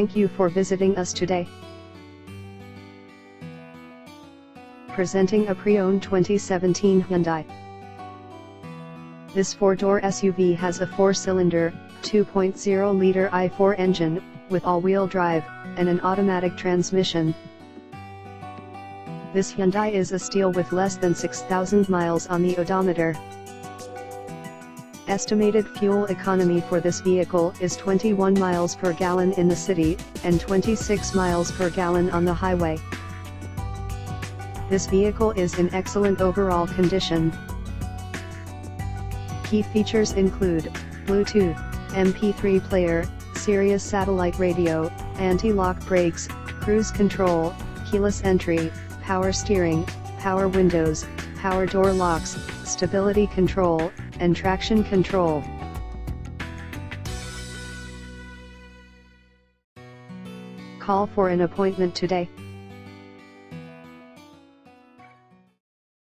Thank you for visiting us today. Presenting a pre-owned 2017 Hyundai. This four-door SUV has a four-cylinder, 2.0-liter i4 engine, with all-wheel drive, and an automatic transmission. This Hyundai is a steal with less than 6,000 miles on the odometer. Estimated fuel economy for this vehicle is 21 miles per gallon in the city, and 26 miles per gallon on the highway. This vehicle is in excellent overall condition. Key features include Bluetooth, MP3 player, Sirius satellite radio, anti-lock brakes, cruise control, keyless entry, power steering, power windows, power door locks, stability control, and traction control. Call for an appointment today.